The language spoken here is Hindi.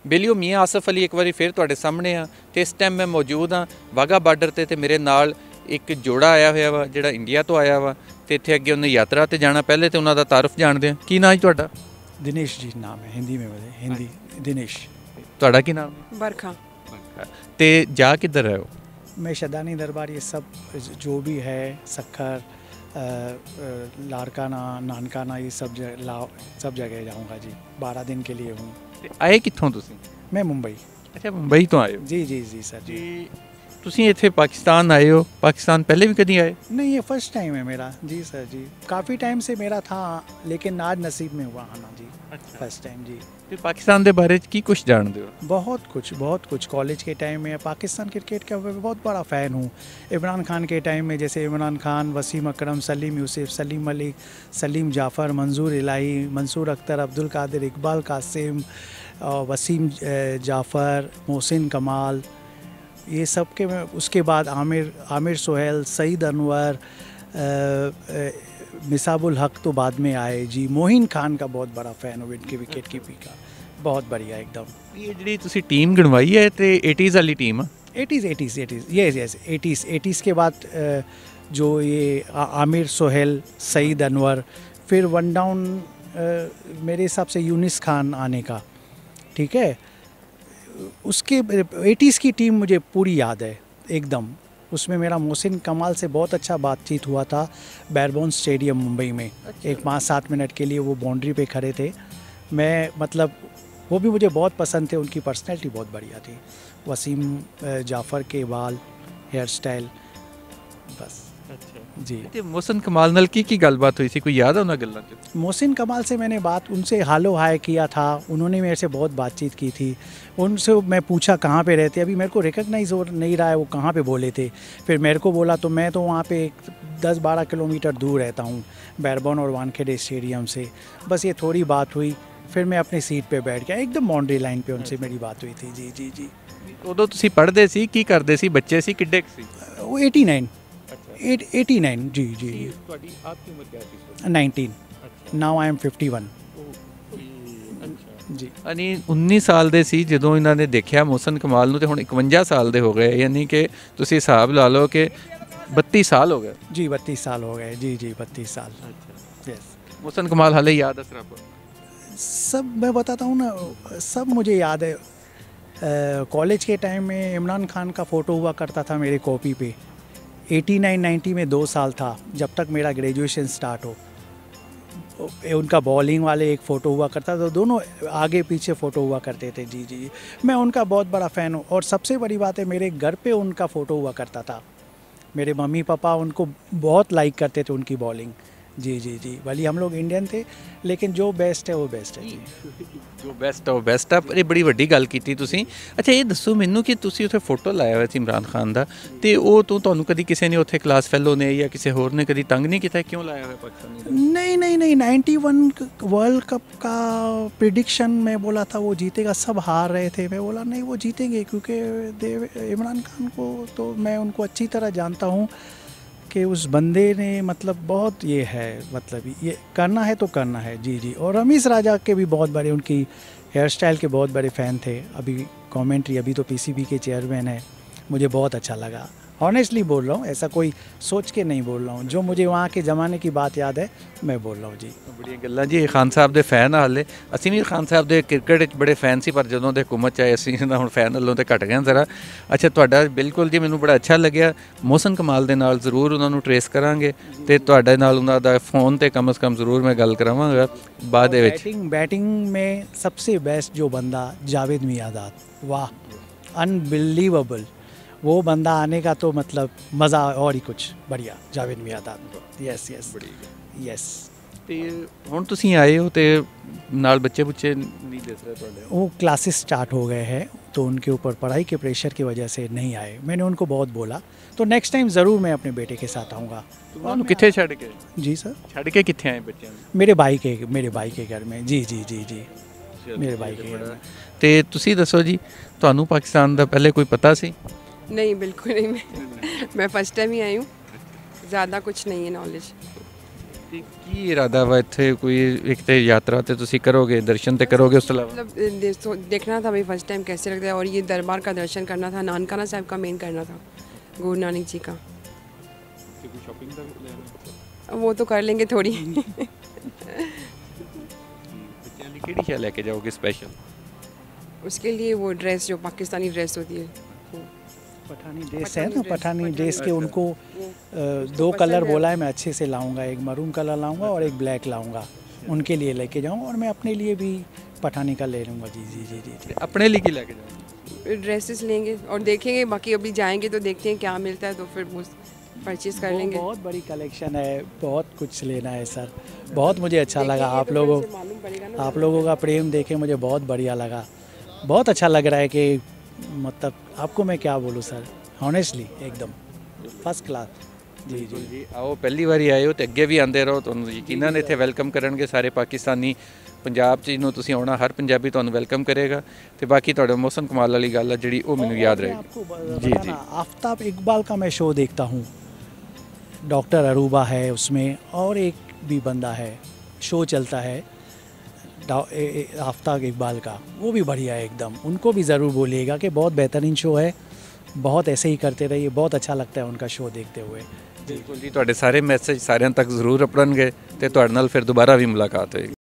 बेलियो मियाँ आसफ अली एक बार फिर तुहाडे सामने आ तो इस टाइम मैं मौजूद हाँ वाघा बार्डर ते मेरे नाल एक जोड़ा आया हुआ वा जिहड़ा इंडिया तो आया वा तो इत्थे अगे उन्हें यात्रा ते जाना। पहले तो उन्हों दा तारुफ जानते हैं। की नाम जी तुहाडा? दिनेश जी नाम है, हिंदी में बोले हिंदी दिनेश। तुहाडा की नाम? बरखा। ते जा किधर रहे हो? मैं शदानी दरबार ये सब जो भी है सखर लारकाना नानकाना ये सब सब जगह जाऊंगा जी। 12 दिन के लिए हूँ। आए कित्थों तुसीं? मैं मुंबई। अच्छा मुंबई तो आए हो? जी जी जी सर जी। तुसीं इत्थे पाकिस्तान आए हो? पाकिस्तान पहले भी कभी आए? नहीं, ये फर्स्ट टाइम है मेरा जी सर जी। काफ़ी टाइम से मेरा था लेकिन आज नसीब में हुआ आना जी। अच्छा। फर्स्ट टाइम जी। तो पाकिस्तान के बारे की कुछ जानते हो? बहुत कुछ। कॉलेज के टाइम में पाकिस्तान क्रिकेट का मैं बहुत बड़ा फ़ैन हूँ। इमरान खान के टाइम में जैसे इमरान खान, वसीम अकरम, सलीम यूसुफ, सलीम मलिक, सलीम जाफ़र, मंजूर इलाही, मंसूर अख्तर, अब्दुल कादिर, इकबाल कासिम, वसीम जाफ़र, मोहसिन कमाल, ये सब के में उसके बाद आमिर सोहेल, सईद अनवर, मिसाबुल हक तो बाद में आए जी। मोहिन खान का बहुत बड़ा फ़ैन हूँ इनके विकेट कीपिंग का। बहुत बढ़िया एकदम। ये जी तुसी टीम गिनवाई है तो 80s वाली टीम? 80s यस 80s के बाद जो ये आमिर सोहेल, सईद अनवर, फिर वन डाउन मेरे हिसाब से यूनिस खान आने का, ठीक है। उसके 80s की टीम मुझे पूरी याद है एकदम। उसमें मेरा मोहसिन कमाल से बहुत अच्छा बातचीत हुआ था बैरबोन स्टेडियम मुंबई में। अच्छा। एक 5-7 मिनट के लिए वो बाउंड्री पे खड़े थे। मैं मतलब वो भी मुझे बहुत पसंद थे। उनकी पर्सनैलिटी बहुत बढ़िया थी। वसीम जाफ़र के बाल, हेयर स्टाइल, बस। अच्छा जी। तो मोहसिन कमाल नाल की गलबात हुई थी, कोई याद है उन्हें गल्लां? मोहसिन कमाल से मैंने उनसे हालो हाय किया था। उन्होंने मेरे से बहुत बातचीत की थी। उनसे मैं पूछा कहाँ पे रहते, अभी मेरे को रिकग्नाइज हो नहीं रहा है वो कहाँ पे बोले थे। फिर मेरे को बोला तो मैं तो वहाँ पे 10-12 किलोमीटर दूर रहता हूँ बैरबोन और वानखेड़े स्टेडियम से। बस ये थोड़ी बात हुई, फिर मैं अपनी सीट पे बैठ गया। एकदम बाउंड्री लाइन पे उनसे मेरी बात हुई थी। जी जी जी। उदों तुसीं पढ़दे सी, की करदे सी, बच्चे सी, किड्डे सी? वो 89 जी जी। आपकी उम्र क्या थी? 19। नाउ आई एम 51 जी। यानी 19 साल ਦੇ ਸੀ ਜਦੋਂ ਇਹਨਾਂ ਨੇ ਦੇਖਿਆ ਮੋਹਸਿਨ ਕਮਾਲ ਨੂੰ, ਤੇ ਹੁਣ 51 ਸਾਲ ਦੇ ਹੋ ਗਏ, यानी कि ਤੁਸੀਂ ਹਿਸਾਬ ਲਾ ਲਓ कि 32 साल हो गए जी। 32 साल हो गए जी जी 32 साल। यस। मोहसिन कमाल हाले याद है सिर्फ? सब मैं बताता हूँ ना, सब मुझे याद है। कॉलेज के टाइम में इमरान खान का फ़ोटो हुआ करता था मेरे कॉपी पे। 89-90 में 2 साल था जब तक मेरा ग्रेजुएशन स्टार्ट हो। उनका बॉलिंग वाले एक फ़ोटो हुआ करता था, दोनों आगे पीछे फ़ोटो हुआ करते थे। जी जी। मैं उनका बहुत बड़ा फ़ैन हूँ। और सबसे बड़ी बात है मेरे घर पे उनका फ़ोटो हुआ करता था। मेरे मम्मी पापा उनको बहुत लाइक करते थे, उनकी बॉलिंग। जी जी जी। भले हम लोग इंडियन थे लेकिन जो बेस्ट है वो बेस्ट है जी। जो बेस्ट है वो बेस्ट है। पर ये बड़ी वड्डी गल कीती तुसीं। अच्छा ये दसो मैनू कि तुसीं उत्थे फोटो लाया हुआ सी इमरान खान दा, ते वो तो तुहानूं कदी किसी ने उत्थे क्लास फैलो ने या किसी होर ने कदी तंग नहीं किया, क्यों लाया हुआ पाकिस्तानी? नहीं 91 वर्ल्ड कप का प्रिडिक्शन मैं बोला था वो जीतेगा, सब हार रहे थे। मैं बोला नहीं वो जीतेंगे क्योंकि इमरान खान को तो मैं उनको अच्छी तरह जानता हूँ कि उस बंदे ने मतलब बहुत ये है, मतलब ये करना है तो करना है। जी जी। और रमीज़ राजा के भी बहुत बड़े, उनकी हेयर स्टाइल के बहुत बड़े फ़ैन थे। अभी कमेंट्री, अभी तो पीसीबी के चेयरमैन है, मुझे बहुत अच्छा लगा। ऑनेस्टली बोल रहा हूँ, ऐसा कोई सोच के नहीं बोल रहा हूँ। जो मुझे वहाँ के ज़माने की बात याद है मैं बोल रहा हूँ जी। बड़िया गल्लां जी। खान साहब के फैन हाले असीं भी खान साहब के क्रिकेट बड़े फैन सी, पर जदों दे हुकूमत आए असीं हुण फैन हल्लों ते घट गए जरा। अच्छा तुहाडा बिल्कुल जी मैनूं बड़ा अच्छा लग्या। मोहसिन कमाल दे नाल जरूर उन्होंने ट्रेस करांगे ते तुहाडे नाल उन्हां दा फ़ोन ते कम से कम जरूर मैं गल करावांगा बाद दे विच। बैटिंग में सबसे बेस्ट जो बंदा जावेद मियाँदाद, वाह अनबिलीवेबल। वो बंदा आने का तो मतलब मज़ा और ही कुछ बढ़िया। Javed Miandad, yes yes yes. ਤੇ ਹੁਣ ਤੁਸੀਂ ਆਏ ਹੋ ਤੇ ਨਾਲ ਬੱਚੇ ਬੁੱਚੇ ਨਹੀਂ ਦਿਸ ਰਹੇ ਤੁਹਾਡੇ? वो क्लासेस स्टार्ट हो गए हैं तो उनके ऊपर पढ़ाई के प्रेशर की वजह से नहीं आए। मैंने उनको बहुत बोला, तो नेक्स्ट टाइम ज़रूर मैं अपने बेटे के साथ आऊँगा। ਤੁਹਾਨੂੰ ਕਿੱਥੇ ਛੱਡ ਕੇ? जी सर, ਛੱਡ ਕੇ ਕਿੱਥੇ ਆਏ ਬੱਚਿਆਂ ਨੂੰ? मेरे भाई के घर में। जी जी जी जी, मेरे भाई के घर में। ਤੇ ਤੁਸੀਂ ਦੱਸੋ ਜੀ, ਤੁਹਾਨੂੰ ਪਾਕਿਸਤਾਨ ਦਾ ਪਹਿਲੇ ਕੋਈ ਪਤਾ ਸੀ? नहीं बिल्कुल नहीं, मैं फर्स्ट टाइम ही आई हूँ, ज़्यादा कुछ नहीं है नॉलेज। ਤੇ ਕੀ ਇਰਾਦਾ ਵਾ ਇੱਥੇ ਕੋਈ ਇੱਕ ਤੇ ਯਾਤਰਾ ਤੇ ਤੁਸੀਂ ਕਰੋਗੇ, ਦਰਸ਼ਨ ਤੇ ਕਰੋਗੇ, ਉਸ ਤੋਂ ਇਲਾਵਾ? मतलब देखना था भाई फर्स्ट टाइम कैसे लगता है, और ये दरबार का दर्शन करना था, नानकाना साहब का मेन करना था, गुरु नानक जी का। वो तो कर लेंगे थोड़ी। ਬੱਚਿਆਂ ਲਈ ਕਿਹੜੀ ਸ਼ੈ ਲੈ ਕੇ ਜਾਓਗੇ ਸਪੈਸ਼ਲ? उसके लिए वो ड्रेस जो पाकिस्तानी ड्रेस होती है, पठानी ड्रेस है ना, पठानी ड्रेस के उनको 2 कलर बोला है, मैं अच्छे से लाऊंगा। एक मरून कलर लाऊंगा और एक ब्लैक लाऊंगा, उनके लिए लेके जाऊंगा। और मैं अपने लिए भी पठानी का ले लूँगा। जी जी जी जी जी। ਆਪਣੇ ਲਈ ਕੀ ਲੈ ਕੇ ਜਾਓਗੇ? ड्रेसेस लेंगे और देखेंगे, बाकी अभी जाएंगे तो देखते हैं क्या मिलता है, तो फिर वो परचेज कर लेंगे। बहुत बड़ी कलेक्शन है, बहुत कुछ लेना है सर। बहुत मुझे अच्छा लगा, आप लोगों का प्रेम देखे मुझे बहुत बढ़िया लगा। बहुत अच्छा लग रहा है कि मतलब आपको मैं क्या बोलूँ सर, ऑनेस्टली एकदम फर्स्ट क्लास। जी जी ਜੀ ਆਓ, ਪਹਿਲੀ ਵਾਰੀ ਆਏ ਹੋ ਤੇ ਅੱਗੇ ਵੀ ਆਉਂਦੇ ਰਹੋ, ਤੁਹਾਨੂੰ ਯਕੀਨਨ ਇੱਥੇ ਵੈਲਕਮ ਕਰਨਗੇ ਸਾਰੇ ਪਾਕਿਸਤਾਨੀ। ਪੰਜਾਬ 'ਚ ਨੂੰ ਤੁਸੀਂ ਆਉਣਾ, ਹਰ ਪੰਜਾਬੀ ਤੁਹਾਨੂੰ ਵੈਲਕਮ ਕਰੇਗਾ। ਤੇ ਬਾਕੀ ਤੁਹਾਡਾ ਮੌਸਮ ਕਮਾਲ ਵਾਲੀ ਗੱਲ ਹੈ ਜਿਹੜੀ ਉਹ ਮੈਨੂੰ ਯਾਦ ਰਹੇਗੀ। आपको जी, बताना, आफ्ताब इकबाल का मैं शो देखता हूँ, डॉक्टर अरूबा है उसमें, और एक भी बंदा है, शो चलता है आफ्ताब इकबाल का, वो भी बढ़िया है एकदम। उनको भी ज़रूर बोलिएगा कि बहुत बेहतरीन शो है, बहुत ऐसे ही करते रहिए, बहुत अच्छा लगता है उनका शो देखते हुए। ਬਿਲਕੁਲ ਜੀ, ਤੁਹਾਡੇ ਸਾਰੇ ਮੈਸੇਜ ਸਾਰਿਆਂ ਤੱਕ ਜ਼ਰੂਰ ਅਪਣਨਗੇ ਤੇ ਤੁਹਾਡੇ ਨਾਲ ਫਿਰ ਦੁਬਾਰਾ ਵੀ ਮੁਲਾਕਾਤ ਹੋਏਗੀ।